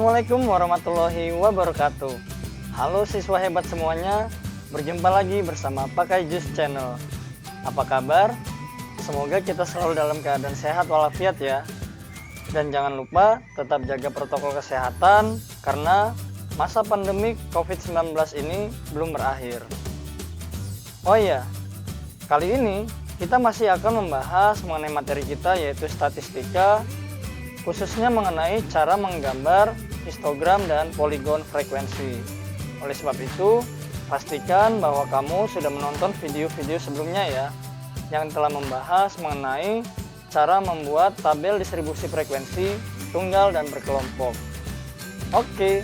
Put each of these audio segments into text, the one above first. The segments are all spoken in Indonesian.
Assalamualaikum warahmatullahi wabarakatuh. Halo siswa hebat semuanya, berjumpa lagi bersama Pakai Jus Channel. Apa kabar? Semoga kita selalu dalam keadaan sehat walafiat ya. Dan jangan lupa tetap jaga protokol kesehatan karena masa pandemi COVID-19 ini belum berakhir. Oh iya, kali ini kita masih akan membahas mengenai materi kita yaitu statistika, khususnya mengenai cara menggambar histogram dan poligon frekuensi. Oleh sebab itu, pastikan bahwa kamu sudah menonton video-video sebelumnya ya, yang telah membahas mengenai cara membuat tabel distribusi frekuensi tunggal dan berkelompok. Oke,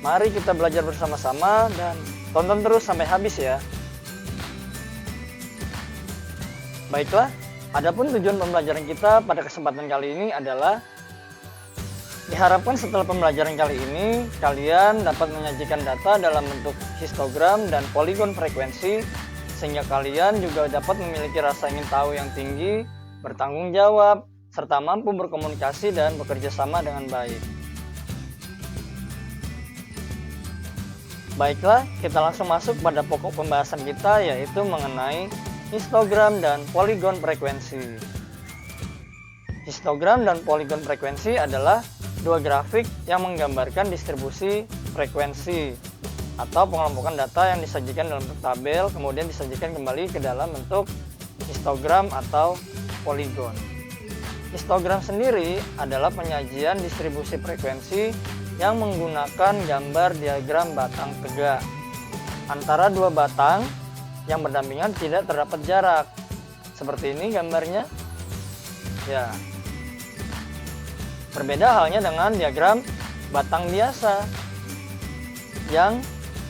mari kita belajar bersama-sama dan tonton terus sampai habis ya. Baiklah, adapun tujuan pembelajaran kita pada kesempatan kali ini adalah diharapkan setelah pembelajaran kali ini, kalian dapat menyajikan data dalam bentuk histogram dan poligon frekuensi, sehingga kalian juga dapat memiliki rasa ingin tahu yang tinggi, bertanggung jawab, serta mampu berkomunikasi dan bekerja sama dengan baik. Baiklah, kita langsung masuk pada pokok pembahasan kita, yaitu mengenai histogram dan poligon frekuensi. Histogram dan poligon frekuensi adalah dua grafik yang menggambarkan distribusi frekuensi atau pengelompokan data yang disajikan dalam bentuk tabel kemudian disajikan kembali ke dalam bentuk histogram atau poligon. Histogram sendiri adalah penyajian distribusi frekuensi yang menggunakan gambar diagram batang tegak antara dua batang yang berdampingan tidak terdapat jarak. Seperti ini gambarnya. Ya. Berbeda halnya dengan diagram batang biasa yang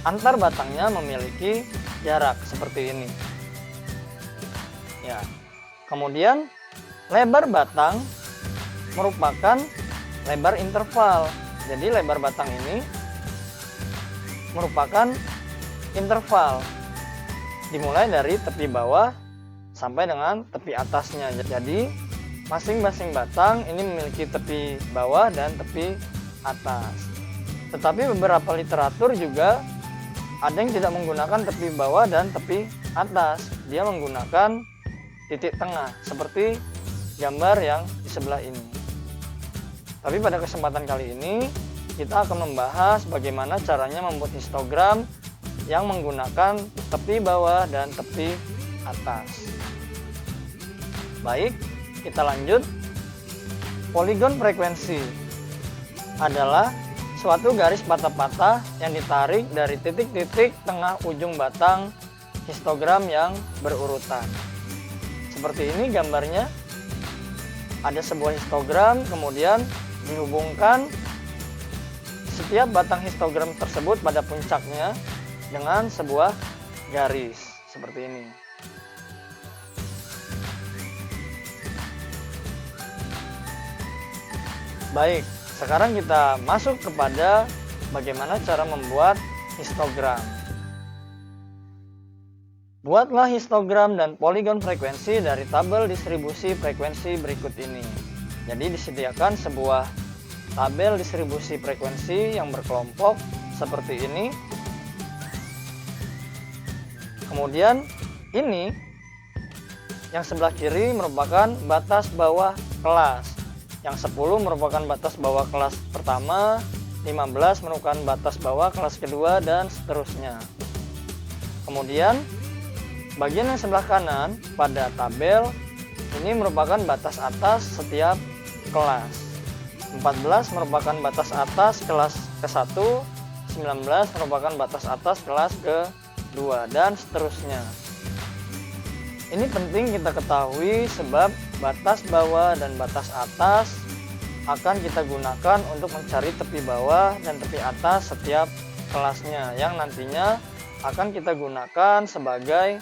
antar batangnya memiliki jarak seperti ini. Ya. Kemudian lebar batang merupakan lebar interval. Jadi lebar batang ini merupakan interval dimulai dari tepi bawah sampai dengan tepi atasnya. Jadi masing-masing batang ini memiliki tepi bawah dan tepi atas. Tetapi beberapa literatur juga ada yang tidak menggunakan tepi bawah dan tepi atas. Dia menggunakan titik tengah seperti gambar yang di sebelah ini. Tapi pada kesempatan kali ini kita akan membahas bagaimana caranya membuat histogram yang menggunakan tepi bawah dan tepi atas. Baik, kita lanjut. Poligon frekuensi adalah suatu garis patah-patah yang ditarik dari titik-titik tengah ujung batang histogram yang berurutan. Seperti ini gambarnya. Ada sebuah histogram, kemudian dihubungkan setiap batang histogram tersebut pada puncaknya dengan sebuah garis seperti ini. Baik, sekarang kita masuk kepada bagaimana cara membuat histogram. Buatlah histogram dan poligon frekuensi dari tabel distribusi frekuensi berikut ini. Jadi disediakan sebuah tabel distribusi frekuensi yang berkelompok seperti ini. Kemudian ini yang sebelah kiri merupakan batas bawah kelas. Yang 10 merupakan batas bawah kelas pertama, 15 merupakan batas bawah kelas kedua, dan seterusnya. Kemudian, bagian yang sebelah kanan pada tabel ini merupakan batas atas setiap kelas. 14 merupakan batas atas kelas ke-1, 19 merupakan batas atas kelas ke-2, dan seterusnya. Ini penting kita ketahui sebab batas bawah dan batas atas akan kita gunakan untuk mencari tepi bawah dan tepi atas setiap kelasnya yang nantinya akan kita gunakan sebagai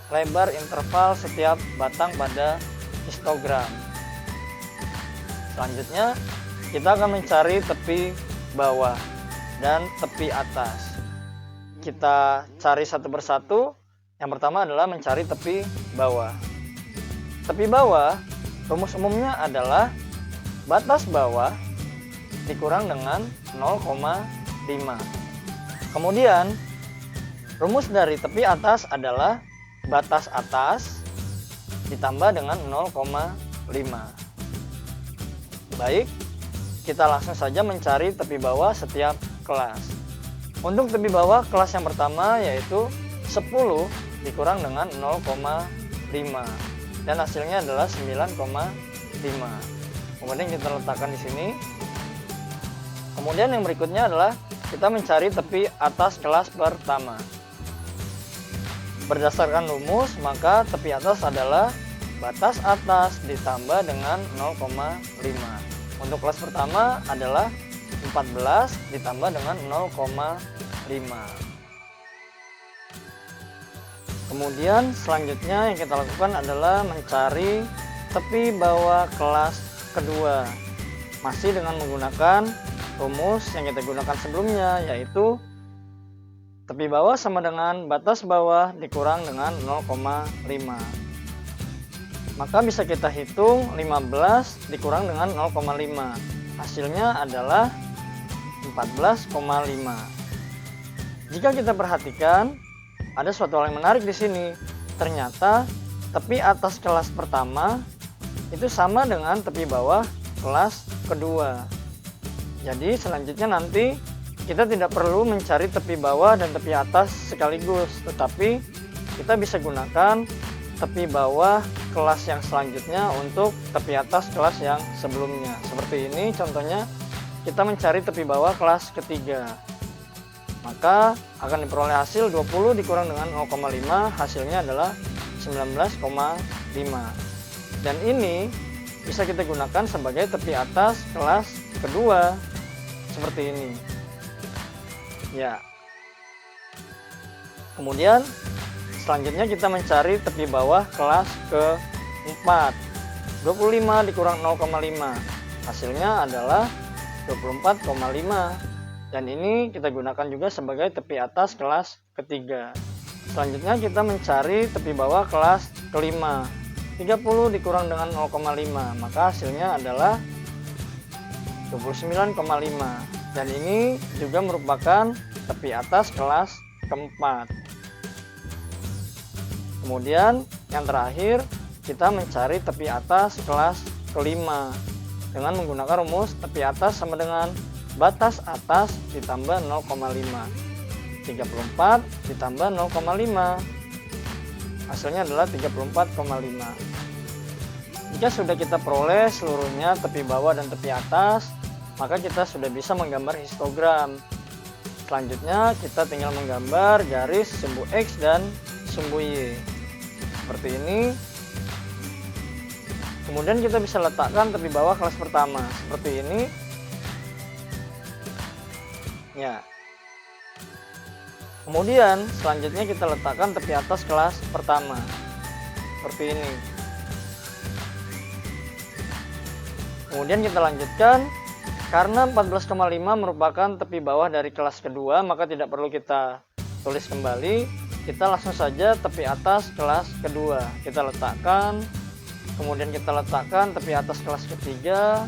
lebar interval setiap batang pada histogram. Selanjutnya kita akan mencari tepi bawah dan tepi atas. Kita cari satu persatu. Yang pertama adalah mencari tepi bawah. Tepi bawah rumus umumnya adalah batas bawah dikurang dengan 0,5. Kemudian rumus dari tepi atas adalah batas atas ditambah dengan 0,5. Baik, kita langsung saja mencari tepi bawah setiap kelas. Untuk tepi bawah kelas yang pertama yaitu 10 dikurang dengan 0,5 dan hasilnya adalah 9,5. Kemudian kita letakkan di sini. Kemudian yang berikutnya adalah kita mencari tepi atas kelas pertama. Berdasarkan rumus, maka tepi atas adalah batas atas ditambah dengan 0,5. Untuk kelas pertama adalah 14 ditambah dengan 0,5. Kemudian selanjutnya yang kita lakukan adalah mencari tepi bawah kelas kedua. Masih dengan menggunakan rumus yang kita gunakan sebelumnya, yaitu tepi bawah sama dengan batas bawah dikurang dengan 0,5. Maka bisa kita hitung 15 dikurang dengan 0,5. Hasilnya adalah 14,5. Jika kita perhatikan, ada suatu hal yang menarik di sini. Ternyata tepi atas kelas pertama itu sama dengan tepi bawah kelas kedua. Jadi selanjutnya nanti kita tidak perlu mencari tepi bawah dan tepi atas sekaligus, tetapi kita bisa gunakan tepi bawah kelas yang selanjutnya untuk tepi atas kelas yang sebelumnya. Seperti ini contohnya, kita mencari tepi bawah kelas ketiga. Maka akan diperoleh hasil 20 dikurang dengan 0,5, hasilnya adalah 19,5. Dan ini bisa kita gunakan sebagai tepi atas kelas kedua, seperti ini. Ya. Kemudian selanjutnya kita mencari tepi bawah kelas keempat. 25 dikurang 0,5. Hasilnya adalah 24,5. Dan ini kita gunakan juga sebagai tepi atas kelas ketiga. Selanjutnya kita mencari tepi bawah kelas kelima. 30 dikurang dengan 0,5. Maka hasilnya adalah 29,5. Dan ini juga merupakan tepi atas kelas keempat. Kemudian yang terakhir kita mencari tepi atas kelas kelima dengan menggunakan rumus tepi atas sama dengan batas atas ditambah 0,5. 34 ditambah 0,5. Hasilnya adalah 34,5. Jika sudah kita peroleh seluruhnya tepi bawah dan tepi atas, maka kita sudah bisa menggambar histogram. Selanjutnya kita tinggal menggambar garis sumbu X dan sumbu Y. Seperti ini. Kemudian kita bisa letakkan tepi bawah kelas pertama. Seperti ini. Ya. Kemudian selanjutnya kita letakkan tepi atas kelas pertama. Seperti ini. Kemudian kita lanjutkan. Karena 14,5 merupakan tepi bawah dari kelas kedua, maka tidak perlu kita tulis kembali. Kita langsung saja tepi atas kelas kedua. Kita letakkan. Kemudian kita letakkan tepi atas kelas ketiga.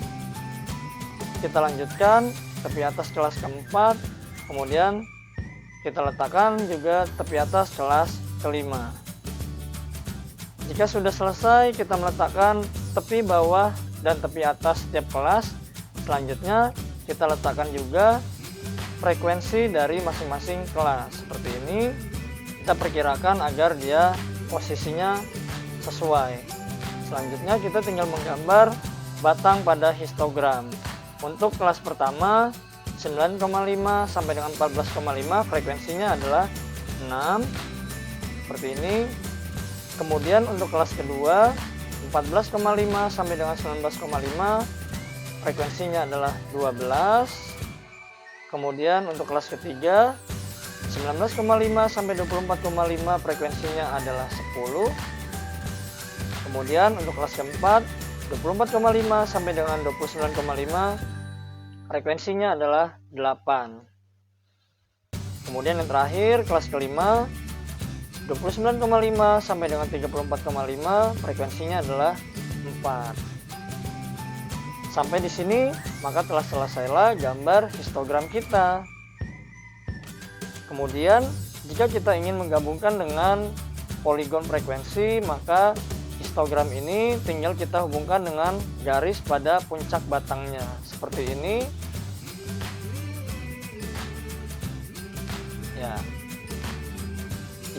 Kita lanjutkan tepi atas kelas keempat. Kemudian kita letakkan juga tepi atas kelas kelima. Jika sudah selesai, kita meletakkan tepi bawah dan tepi atas setiap kelas. Selanjutnya kita letakkan juga frekuensi dari masing-masing kelas. Seperti ini. Kita perkirakan agar dia posisinya sesuai. Selanjutnya kita tinggal menggambar batang pada histogram. Untuk kelas pertama 9,5 sampai dengan 14,5 frekuensinya adalah 6. Seperti ini. Kemudian untuk kelas kedua 14,5 sampai dengan 19,5 frekuensinya adalah 12. Kemudian untuk kelas ketiga 19,5 sampai 24,5 frekuensinya adalah 10. Kemudian untuk kelas keempat 24,5 sampai dengan 29,5 frekuensinya adalah 8. Kemudian yang terakhir kelas kelima 29,5 sampai dengan 34,5 frekuensinya adalah 4. Sampai di sini, maka telah selesailah gambar histogram kita. Kemudian, jika kita ingin menggabungkan dengan poligon frekuensi, maka histogram ini tinggal kita hubungkan dengan garis pada puncak batangnya. Seperti ini. Ya.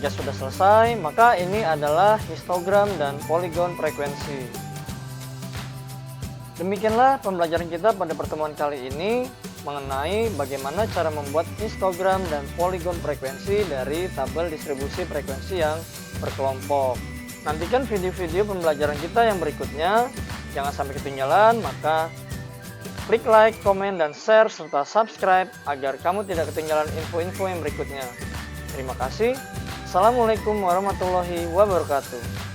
Jika sudah selesai, maka ini adalah histogram dan poligon frekuensi. Demikianlah pembelajaran kita pada pertemuan kali ini mengenai bagaimana cara membuat histogram dan poligon frekuensi dari tabel distribusi frekuensi yang berkelompok. Nantikan video-video pembelajaran kita yang berikutnya. Jangan sampai ketinggalan, maka klik like, komen, dan share, serta subscribe agar kamu tidak ketinggalan info-info yang berikutnya. Terima kasih. Assalamualaikum warahmatullahi wabarakatuh.